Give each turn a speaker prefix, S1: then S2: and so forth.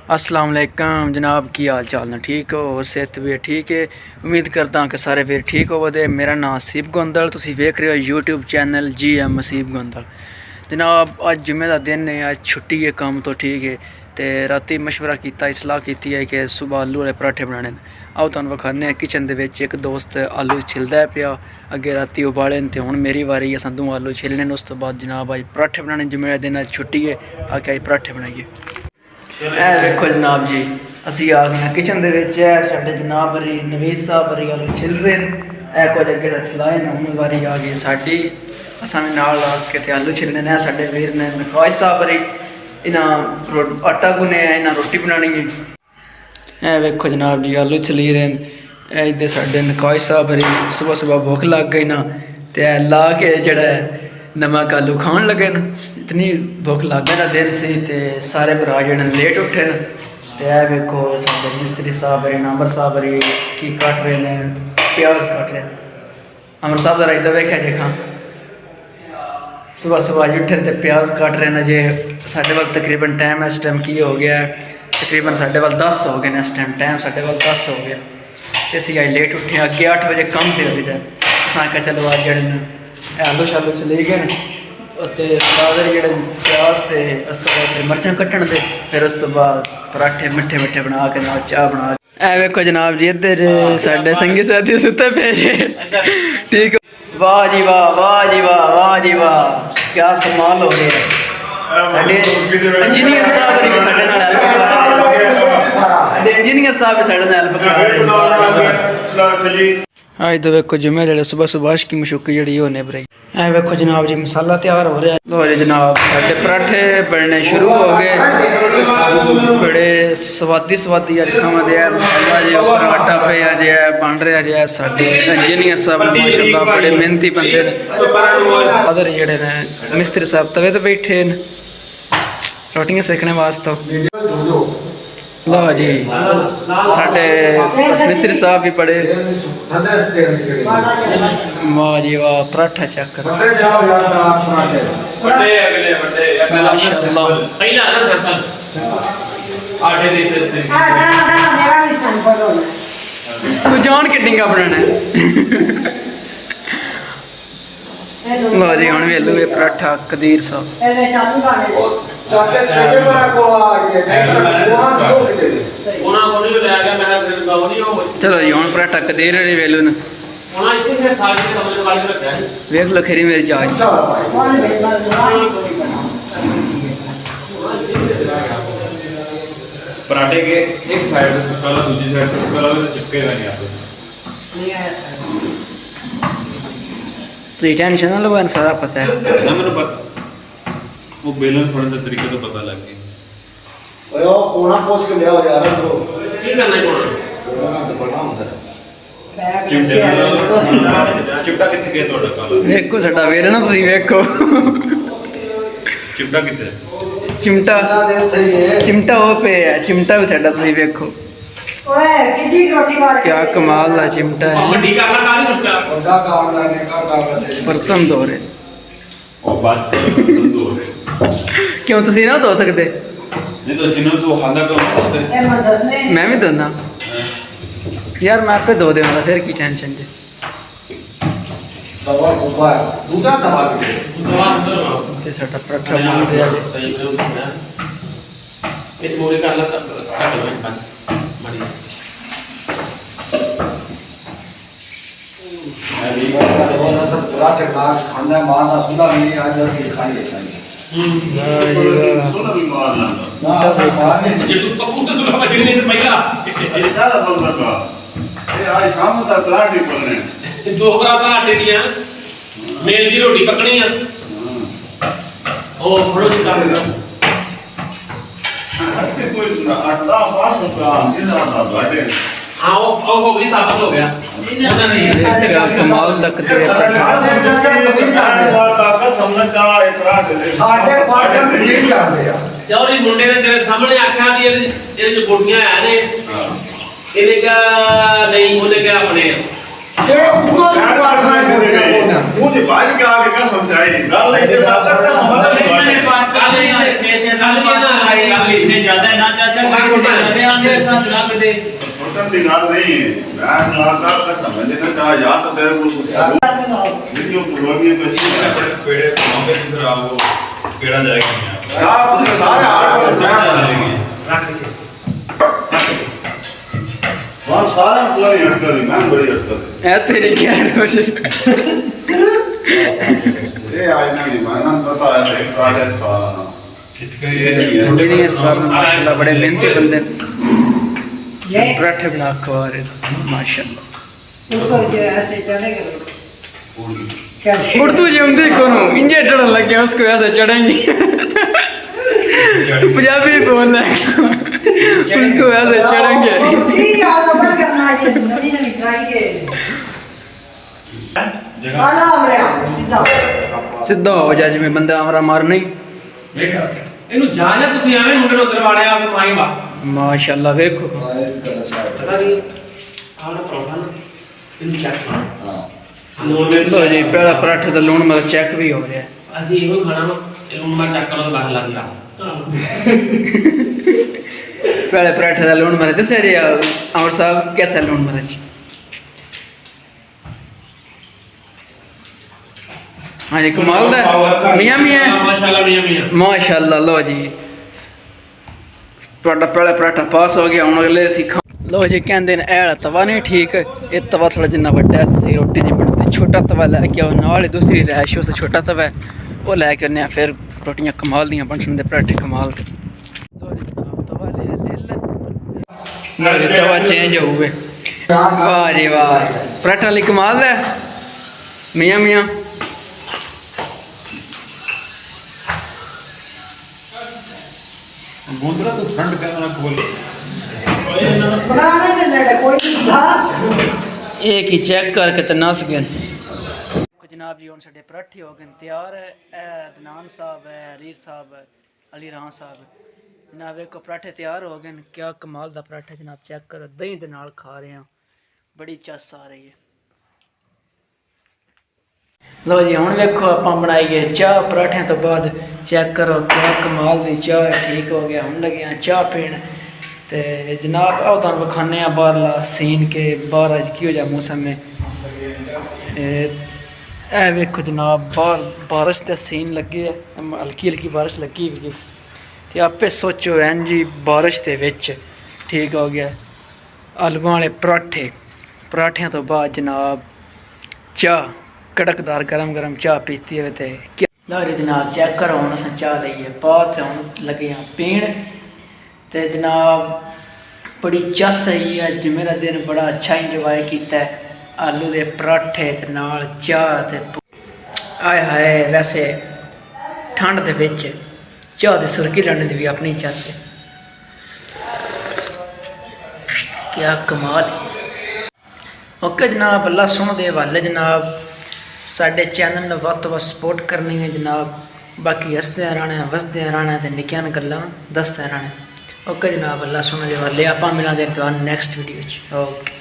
S1: अस्सलाम वालेकुम जनाब, की हाल चाल न ठीक हो और सेहत भी ठीक है। उम्मीद करता हूँ कि सारे फिर ठीक होवो। मेरा नाम सीब गोंदल, तुसी वेख रहे हो YouTube channel GM sieve Gondal. जनाब अज जुम्मे का दिन है, अज छुट्टी है काम तो ठीक है। तो राती मशवरा किया, सलाह की है कि सुबह आलू वाले पराठे बनाने। आओ तुहानू विखाने किचन दे विच एक दोस्त आलू छिलदा पिया, अगे राती उबाले तो हुण मेरी वारी है संदू आलू छिलने। उस तो बाद जनाब अज पराठे बनाने, जुम्मे का दिन अज छुट्टी है, आके अज पराठे बनाइए। ए वेखो जनाब जी, असी आ गए हैं किचन दे विच। साडे जनाब बरी नवीस साहब बरी आलू छिल रहे हैं, ए कुछ अगे तो छिलाए न, हुण वारी आ गई साडी। असां भी नाल ला के ते आलू छिलने ने। साडे वीर ने नकाश साहब बरी इन्हां आटा गुने इन्हां रोटी बनानी है। ए वेखो जनाब जी आलू छली रहे हैं। इधर साडे नकाश साहब बरी सुबह सुबह भुख लग गई ना, तो ला के जड़ा नमक आलू खान लगे न। इतनी भुख लग गई ना दिन से, तो सारे भरा जड़े लेट उठे न। तो यह वेखो साडे मिस्त्री साहब बरी अमर साहब बरी की कट रहे हैं, प्याज कट रहे हैं। अमर साहब जरा इधर वेख्या देखा, सुबह सुबह उठे तो प्याज कट रहे हैं जे। साढ़े वाल तकरीबन टाइम इस टाइम की हो गया, तकरीबन साढ़े वाल 10 हो गए इस टाइम साढ़े वाल 10 हो गया। तो असी अज लेट उठे, अगे 8 बजे कम थे अभी तक। अस आख्या चलो अज जड़े आलू शालू चले गए न, तो जोड़े प्याज तो उस तो बाद फिर मिर्चा कट्टन दे, फिर उस तो बाद पराठे मिठे मिठे बना के नाल चाह बना के। ए वेखो जनाब जी, इधर साढ़े संगी साथी सुते पे जे। ठीक, वाह जी वाह, वाह जी वाह, वाह जी वाह, क्या कमाल हो रहा है। साडे इंजीनियर साहब भी साडे नाल हेल्प करा रहे हैं, साडे इंजीनियर साहब भी साडे नाल हेल्प करा रहे हैं। हाँ इधर वेखो जुम्मे जड़े सुबह सुबह की मशुकी जी होने पर। ऐ वेखो जनाब जी मसाला तैयार हो रहा है। लो जी जनाब साडे पराठे बनने शुरू हो गए, बड़े स्वादी स्वादी अज खावे मसाला जो ऊपर आटा पे जे बन रहा जे। साडे इंजीनियर साहब माशाअल्लाह बड़े मेहनती बंदे ने। अदर जेड़े ने मिस्त्री साहब तवे तो बैठे न रोटियां सेकने वास्ते। लो जी साडे मिस्त्री साहब भी बड़े, वाह जी वाह, पराठा चेक करो तू जान के डिंगा बनाना। लो जी हम वेलू पराठा कदीर साहब। चलो जी हम पराठा कदीर वेलू न वेख लो खरी मेरी जाच।
S2: पराठे के एक साइड से सूखा ला, दूसरी साइड से सूखा ला, तो चिपकेगा नहीं आपको।
S1: तो टेंशन ना लो, सारा पता है
S2: ना मेरे पता, वो बेलन थोड़ा सा तरीके तो पता लग गया।
S3: ओए ओ कोना पोछ के ले आओ यार अंदरो।
S2: की करना है
S3: कोना तो बड़ा होता है।
S2: चिमटे ਨਾਲ चिमटा किथे गया ਤੁਹਾਡਾ ਕਾਲਾ?
S1: ਵੇਖੋ ਸਾਡਾ ਵੇਰ ਨਾ ਤੁਸੀਂ ਵੇਖੋ
S2: चिमटा किथे?
S1: चिमटा
S3: ਦੇ ਉੱਥੇ ਹੀ ਹੈ।
S1: चिमटा वो पे है, चिमटा भी साडा ਤੁਸੀਂ ਵੇਖੋ।
S4: ओए कितनी रोटी खा रहे
S1: क्या कमाल का चिमटा है।
S2: ਵੱਡੀ ਕਰ ਲਾ ਕਾਲੀ ਮੁਸ਼ਕਲ
S3: ਬੰਦਾ ਕੰਮ ਲਾ ਕੇ ਕੰਮ ਤੇ
S1: बर्तन धो रहे
S2: ਉਹ ਬਸ ਦੋ ਰਹੇ
S1: क्यों ਤੁਸੀਂ ना धो सकते?
S2: नहीं तो जिन्हों तो हादा का होते
S4: ए मदद ने
S1: मैं भी धोना यार, मैं आपे धो देना फिर की टेंशन जी।
S3: दवा गुब्बा दूधा दवा के
S2: दवा अंदर मारो
S1: ते साडा पराठा बन गया जी।
S2: ਇਹ ਮੋਰੇ ਕਰ ਲਾ ਤਾਂ ਕੱਟ ਲਓ ਬਸ ਮੜੀ
S3: सब पूरा के नाच खाना मारना सुना नहीं आज ऐसे खाइए
S2: सोना भी मार लांगा
S3: ना से मारने
S2: ये तो पक्कू तो सुना बजने से पहला
S5: ਇਹ ਸਾਰਾ ਬੰਦਾ ਕਾ ਇਹ ਅੱਜ ਸ਼ਾਮ ਦਾ ਪਲਾਟ ਹੀ ਪਲਣੇ
S2: ਦੋ ਬਰਾਬਰ ਆਟੇ ਦੀਆਂ ਮੇਲ ਦੀ ਰੋਟੀ ਪਕਣੀ ਆ ਉਹ ਫੜੋ ਜੀ ਕਰ ਲਓ
S5: ਅੱਤੇ ਕੋਈ ਆਟਾ ਪਾਸ ਹੋਗਾ ਇਹਨਾਂ ਦਾ ਬਾਡੇ
S2: हाँ वो हो गई साबित हो गया ਉਹਨਾਂ ਨੇ
S1: क्या कमाल लगते है पराठा।
S5: ਤਾਕਤ ਸਮਝ ਚਾ ਇਤਰਾਟ ਦੇ
S3: साढ़े 5 मिनट जाते हैं
S2: ਚੌਰੀ ਮੁੰਡੇ ਨੇ ਤੇਰੇ ਸਾਹਮਣੇ ਆਖਿਆ ਵੀ ਇਹਦੇ ਚ ਬੋਟੀਆਂ ਆ ਨੇ ਇਹਨੇ ਕਿਹਾ ਨਹੀਂ, ਉਹਨੇ ਕਿਹਾ ਆਪਣੇ
S3: ये ऊपर बार से
S5: मुझे बाज के आगे का समझाई गल नहीं साथ तक समझ नहीं
S2: ਇਹਨਾਂ ਨੇ ਪਾਸ ਸਾਲੇ ਨੇ ਫੇਸ ਸਾਲੇ ਨਾ ਆਈ ਗੱਲ इससे ज्यादा ना चाचा
S5: छोटन की बात नहीं है मैं मारता का समझ लेना चाह या तो तेरे को कुछ वीडियो पुरोगी कैसी है
S6: पेड़े मांगे इधर आओ पेड़ा जाएगा
S5: यार तुम सारे आठ को जाए वहाँ सारा पूरी हटकर दी मैं बड़ी हटकर
S1: ऐ तेरी क्या रोज
S5: ये आज नहीं मैं पता है एक प्रोजेक्ट था
S1: मुंडे नहीं है साहब माशाल्लाह बड़े मेहनती बंदे पराठे बना खवा रहे माशाल्लाह
S4: उसको जो ऐसे चढ़ेगा
S1: उर्दू जमती कोनो इंजे चढ़न लग गया उसको ऐसे चढ़ेंगे पंजाबी बोलना है उसको ऐसे चढ़ेंगे
S4: ठीक है तो बंद करना है नवी नवी ट्राई के आला हमरे सीधा
S1: सिद्धा हो जा जिਵੇਂ ਬੰਦਾ ਆਮਰਾ ਮਾਰ ਨਹੀਂ
S2: ਇਹਨੂੰ ਜਾਣਾ ਤੁਸੀਂ ਐਵੇਂ ਮੁੰਡੇ ਨੂੰ ਅੰਦਰ ਵਾੜਿਆ ਤੇ ਮਾਈ ਵਾ
S1: ਮਾਸ਼ਾਅੱਲਾ ਵੇਖੋ
S3: इसका साथ
S2: ਪਤਾ ਨਹੀਂ ਆਉਣਾ ਪ੍ਰੋਬਲਮ ਨਾ ਇਹਨੂੰ ਚੈੱਕ
S3: हाँ
S2: ਲੂਣ ਮਿਰਚ
S1: ਲੋ ਜੀ ਪਹਿਲਾ ਪਰਾਠੇ ਦਾ ਲੂਣ ਮਿਰਚ ਚੈੱਕ ਵੀ ਹੋ ਰਿਹਾ
S2: ਅਸੀਂ ਇਹੋ ਖਾਣਾ ਵਾ ਇਹ ਲੂਣ ਮਿਰਚ ਚੈੱਕ ਕਰੋ ਤਾਂ ਬਾਹਰ ਲੱਗ ਗਿਆ
S1: ਪਹਿਲੇ ਪਰਾਠੇ ਦਾ ਲੂਣ ਮਿਰਚ ਦੱਸਿਆ ਜੀ ਅਮਰ ਸਾਹਿਬ ਕਿਹਦਾ ਲੂਣ ਮਿਰਚ हाँ जी कमाल दा मियां मियां
S2: ਮਾਸ਼ਾਅੱਲਾ ਮੀਆਂ ਮੀਆਂ
S1: माशाल्लाह लो जी ਤੁਹਾਡਾ ਪਹਿਲਾ ਪਰਾਠਾ ਪਾਸ ਹੋ ਗਿਆ ਹੁਣ ਅਗਲੇ ਸਿੱਖਾਂ ਲੋ ਜੀ ਕਹਿੰਦੇ ਨੇ ਇਹ ਵਾਲਾ ਤਵਾ ਨਹੀਂ ਠੀਕ ਇਹ ਤਵਾ ਥੋੜਾ ਜਿੰਨਾ ਵੱਡਾ ਹੈ ਸਹੀ ਰੋਟੀ ਨਹੀਂ ਬਣਦੀ ਛੋਟਾ ਤਵਾ ਲੈ ਕੇ ਆਓ ਨਾਲ ਹੀ ਦੂਸਰੀ ਰਹਿਸ਼ ਉਸ ਛੋਟਾ ਤਵਾ ਹੈ, ਉਹ ਲੈ ਕੇ ਆਉਂਦੇ ਹਾਂ ਫਿਰ ਰੋਟੀਆਂ ਕਮਾਲ ਦੀਆਂ ਬਣਨ ਦੇ ਪਰਾਠੇ ਕਮਾਲ ਦੇ ਲੋ ਜੀ ਤਵਾ ਲੈ ਲੋ ਜੀ ਤਵਾ ਚੇਂਜ ਹੋ ਗਏ ਵਾਹ ਜੀ ਵਾਹ ਪਰਾਠਾ ਲਈ ਕਮਾਲ ਹੈ ਮੀਆਂ ਮੀਆਂ
S6: दूसरा तो फ्रंट कैमरा खोल
S4: बनाने के लड़े कोई नहीं था
S1: एक ही चेक करके तो नस गए जनाब जी हम साढ़े पराठे हो गए तैयार है अदनान साहब है हरीर साहब है अली रां साहब जनाब एक पराठे तैयार हो गए क्या कमाल दा पराठा जनाब चेक करो दही दे नाल खा रहे हैं बड़ी चस आ रही है लो जी हुण वेखो आपां बनाई है चाह पराठे तो बाद चेक करो क्या कमाल दी चाह ठीक हो गया हुण लगे चाह पीण ते जनाब आओ तुहानूं विखाने बाहरला सीन के बाहर अज की हो जा मौसम में ए वेखो जनाब बाहर बारिश का सीन लगे है हल्की हल्की बारिश लगी हुई है ते आपे सोचो एन जी बारिश के विच ठीक हो गया आलूआं वाले पराठे पराठियां तो बाद जनाब चाह कड़कदार गरम गरम चाह पीती है तो क्या लो जी जनाब चेक करो हुण असां चाह लईए बात हुण लगे हैं पीण ते जनाब बड़ी चस आई है अज मेरा दिन बड़ा अच्छा इंजॉय किया है आलू दे पराठे ते नाल चाह ते आए हाय वैसे ठंड दे विच चाह दी सुरकी लैने दी भी अपनी चस है क्या कमाल है ओके जनाब अल्लाह सुन दे हवाले जनाब साडे चैनल ने वध तो वध सपोर्ट करनी है जनाब बाकी हसदे रहना वसदे रहना ते निक्कियां गल्लां दसदे रहना ओके जनाब अल्लाह सुन दे हवाले आपां मिलांगे नेक्स्ट वीडियो च ओके।